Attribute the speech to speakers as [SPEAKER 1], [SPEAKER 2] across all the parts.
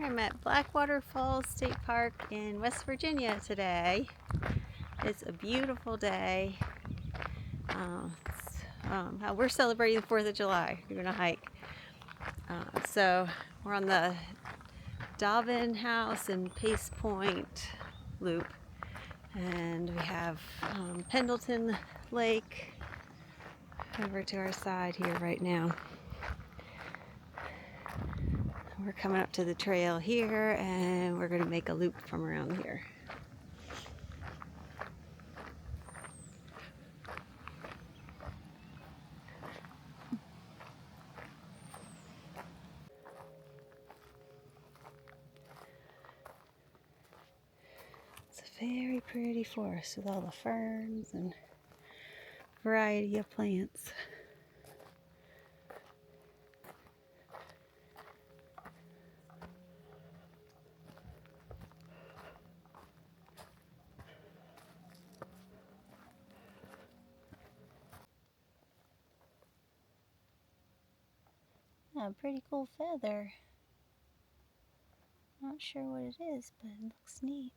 [SPEAKER 1] I'm at Blackwater Falls State Park in West Virginia today. It's a beautiful day. We're celebrating the 4th of July. We're doing a hike. So we're on the Dobbin House and Pace Point loop. And we have Pendleton Lake over to our side here right now. We're coming up to the trail here and we're going to make a loop from around here. It's a very pretty forest with all the ferns and variety of plants. A pretty cool feather. Not sure what it is, but it looks neat.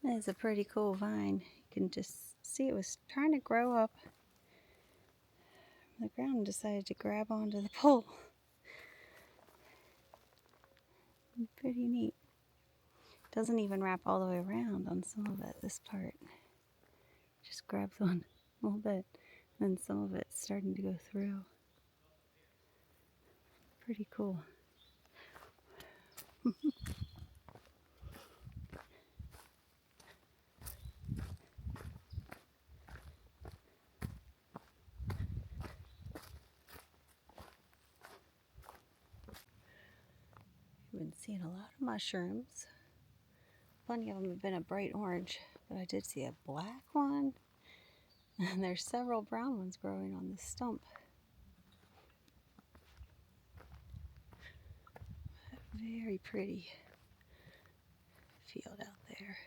[SPEAKER 1] It's a pretty cool vine. You can just see it was trying to grow up from the ground and decided to grab onto the pole. Pretty neat. Doesn't even wrap all the way around on some of it, this part. Just grabs one a little bit, and then some of it's starting to go through. Pretty cool. I've been seeing a lot of mushrooms. Plenty of them have been a bright orange, but I did see a black one, and there's several brown ones growing on this stump. Very pretty field out there.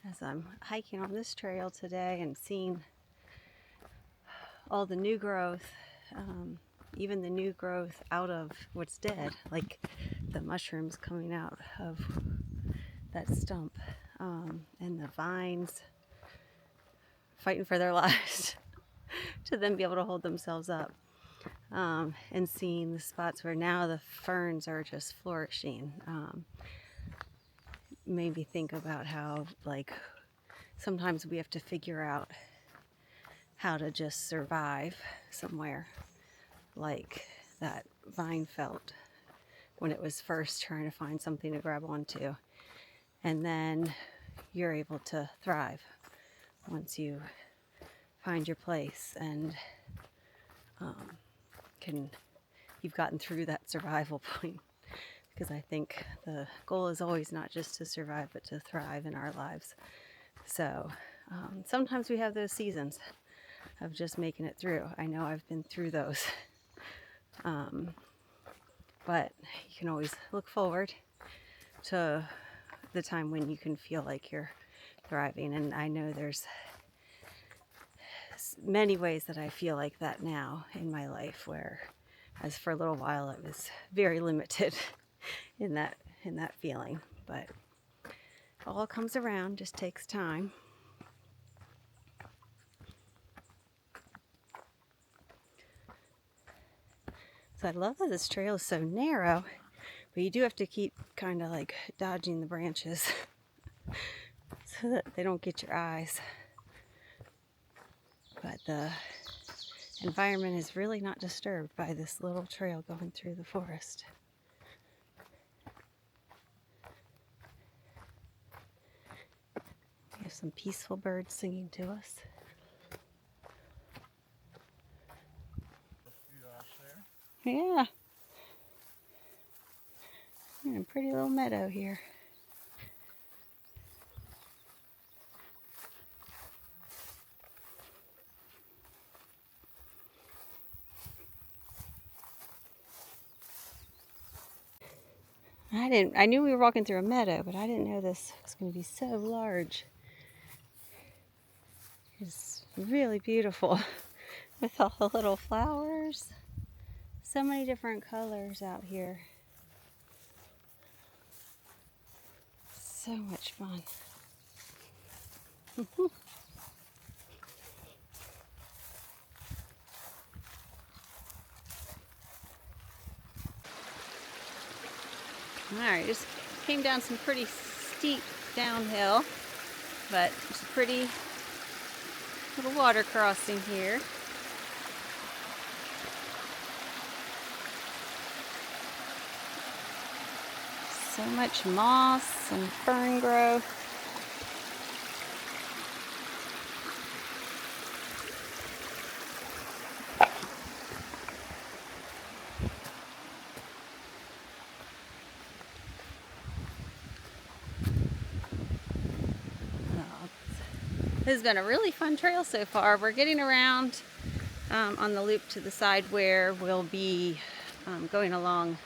[SPEAKER 1] As I'm hiking on this trail today and seeing all the new growth, even the new growth out of what's dead, like the mushrooms coming out of that stump, and the vines fighting for their lives to then be able to hold themselves up, and seeing the spots where now the ferns are just flourishing, made me think about how, like, sometimes we have to figure out how to just survive somewhere, like that vine felt when it was first trying to find something to grab onto, and then you're able to thrive once you find your place and you've gotten through that survival point. Because I think the goal is always not just to survive, but to thrive in our lives. So sometimes we have those seasons of just making it through. I know I've been through those. But you can always look forward to the time when you can feel like you're thriving. And I know there's many ways that I feel like that now in my life, where as for a little while it was very limited in that feeling, but all comes around, just takes time. So I love that this trail is so narrow, but you do have to keep kind of like dodging the branches so that they don't get your eyes. But the environment is really not disturbed by this little trail going through the forest. We have some peaceful birds singing to us. Yeah. We're in a pretty little meadow here. I knew we were walking through a meadow, but I didn't know this was going to be so large. It's really beautiful with all the little flowers. So many different colors out here. So much fun. Alright, just came down some pretty steep downhill, but it's a pretty little water crossing here. So much moss and fern growth. This has been a really fun trail so far. We're getting around on the loop to the side where we'll be going along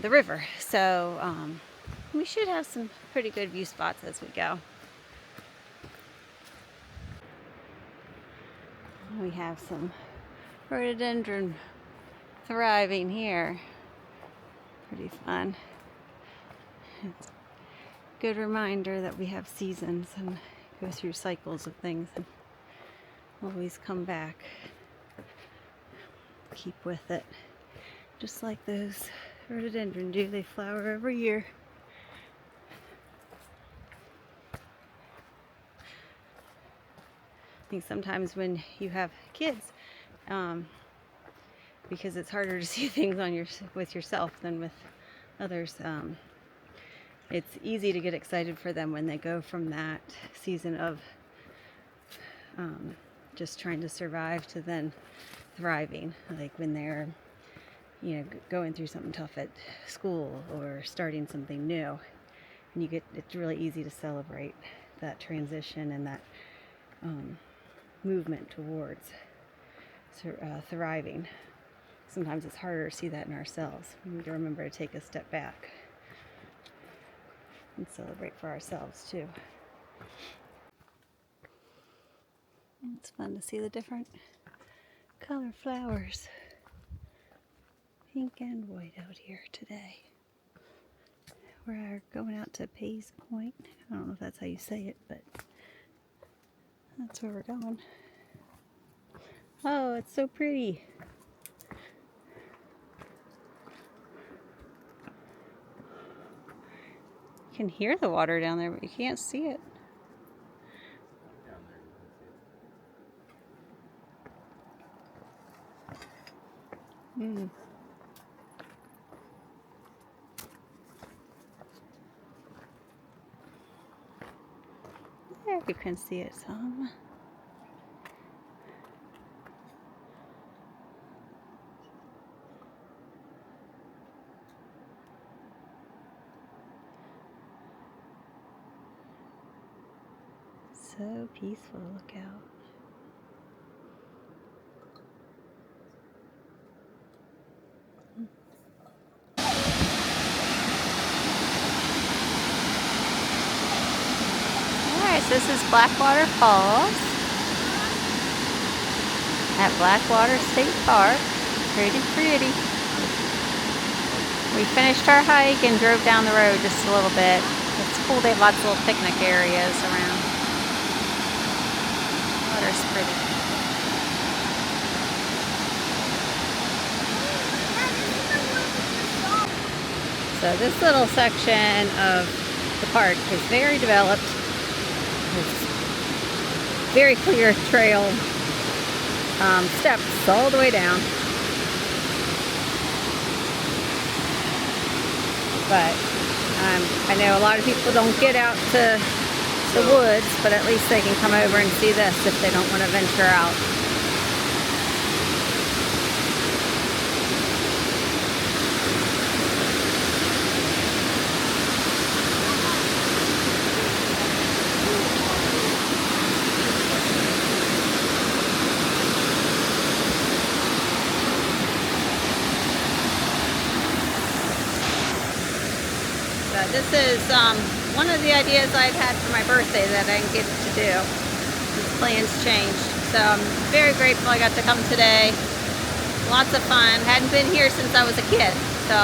[SPEAKER 1] the river. So we should have some pretty good view spots as we go. We have some rhododendron thriving here. Pretty fun. It's a good reminder that we have seasons and go through cycles of things and always come back. Keep with it. Just like those rhododendron do, they flower every year. I think sometimes when you have kids, because it's harder to see things on with yourself than with others, it's easy to get excited for them when they go from that season of just trying to survive to then thriving, like when they're going through something tough at school or starting something new, and it's really easy to celebrate that transition and that movement towards thriving. Sometimes it's harder to see that in ourselves. We need to remember to take a step back and celebrate for ourselves too. And it's fun to see the different color flowers, pink and white, out here today. We're going out to Pays Point. I don't know if that's how you say it, but that's where we're going. Oh, it's so pretty. You can hear the water down there, but you can't see it. There you can see it some. So peaceful, look out. Alright, so this is Blackwater Falls at Blackwater State Park. Pretty pretty. We finished our hike and drove down the road just a little bit. It's cool, they have lots of little picnic areas around. Water's pretty. So this little section of the park is very developed. There's very clear trail steps all the way down. But I know a lot of people don't get out to the woods, but at least they can come over and see this if they don't want to venture out. This is one of the ideas I've had for my birthday that I didn't get to do. These plans changed. So I'm very grateful I got to come today. Lots of fun. Hadn't been here since I was a kid. So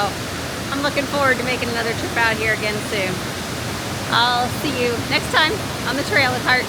[SPEAKER 1] I'm looking forward to making another trip out here again soon. I'll see you next time on the trail with Heart.